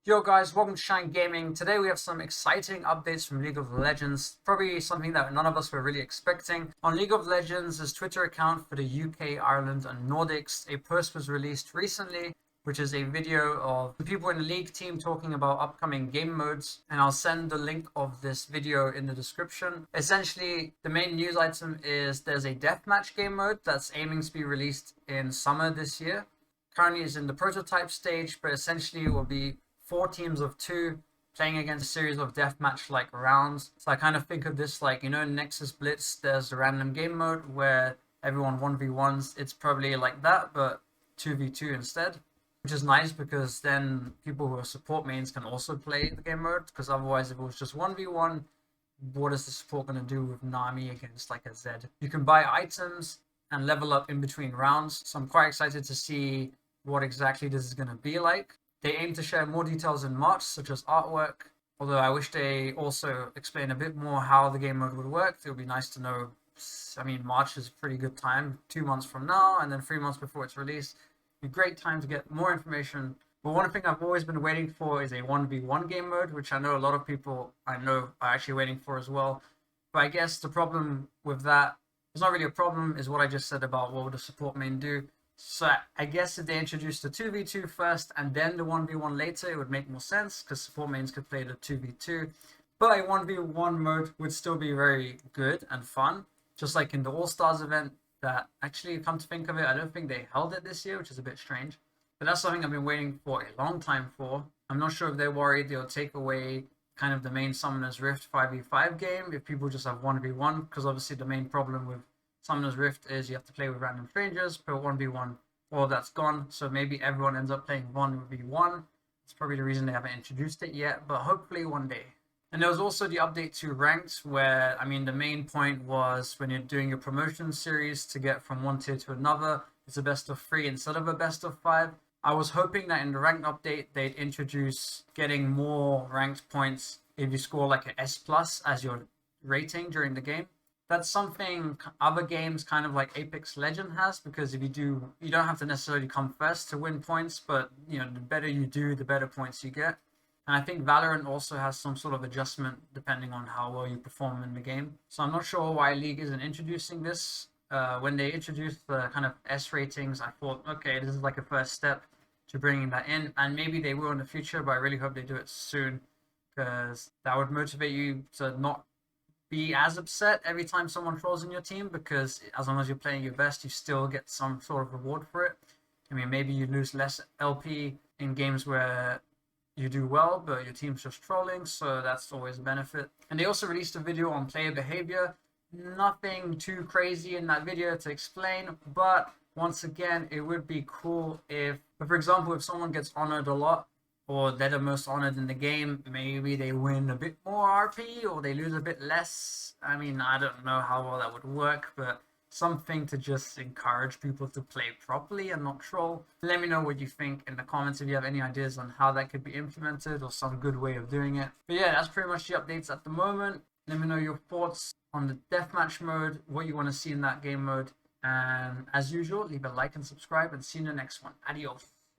Yo guys, welcome to ShayanGaming. Today we have some exciting updates from League of Legends. Probably something that none of us were really expecting. On League of Legends' Twitter account for the UK, Ireland and Nordics, a post was released recently, which is a video of the people in the league team talking about upcoming game modes. And I'll send the link of this video in the description. Essentially, the main news item is there's a deathmatch game mode that's aiming to be released in summer this year. Currently is in the prototype stage, but essentially it will be 4 teams of 2 playing against a series of deathmatch like rounds. So I kind of think of this like, in Nexus Blitz, there's a random game mode where everyone 1v1s. It's probably like that, but 2v2 instead, which is nice because then people who are support mains can also play the game mode, because otherwise if it was just 1v1, what is the support going to do with Nami against like a Zed? You can buy items and level up in between rounds, so I'm quite excited to see what exactly this is going to be like. They aim to share more details in March, such as artwork, although I wish they also explain a bit more how the game mode would work. It would be nice to know. I mean, March is a pretty good time, 2 months from now, and then 3 months before it's released. It'd be a great time to get more information. But one thing I've always been waiting for is a 1v1 game mode, which I know a lot of people I know are actually waiting for as well. But I guess the problem with that, it's not really a problem, is what I just said about what would a support main do. So I guess if they introduced the 2v2 first and then the 1v1 later, it would make more sense because support mains could play the 2v2. But a 1v1 mode would still be very good and fun, just like in the All-Stars event that actually, come to think of it, I don't think they held it this year, which is a bit strange. But that's something I've been waiting for a long time for. I'm not sure if they're worried they'll take away kind of the main Summoner's Rift 5v5 game if people just have 1v1, because obviously the main problem with Summoner's Rift is you have to play with random strangers per 1v1. All that's gone, so maybe everyone ends up playing 1v1. That's probably the reason they haven't introduced it yet, but hopefully one day. And there was also the update to ranked, where, I mean, the main point was when you're doing your promotion series to get from one tier to another, it's a best of 3 instead of a best of 5. I was hoping that in the ranked update, they'd introduce getting more ranked points if you score like an S+ as your rating during the game. That's something other games kind of like Apex Legend has, because if you don't have to necessarily come first to win points, but the better you do, the better points you get. And I think Valorant also has some sort of adjustment depending on how well you perform in the game. So I'm not sure why League isn't introducing this. When they introduced the kind of S ratings, I thought, okay, this is like a first step to bringing that in, and maybe they will in the future, but I really hope they do it soon, because that would motivate you to not be as upset every time someone trolls in your team, because as long as you're playing your best, you still get some sort of reward for it. I mean, maybe you lose less LP in games where you do well, but your team's just trolling, so that's always a benefit. And they also released a video on player behavior. Nothing too crazy in that video to explain, but once again, it would be cool if, for example, if someone gets honored a lot, or they're the most honored in the game, maybe they win a bit more RP or they lose a bit less. I mean, I don't know how well that would work, but something to just encourage people to play properly and not troll. Let me know what you think in the comments if you have any ideas on how that could be implemented or some good way of doing it. But yeah, that's pretty much the updates at the moment. Let me know your thoughts on the deathmatch mode, what you want to see in that game mode. And as usual, leave a like and subscribe, and see you in the next one. Adios.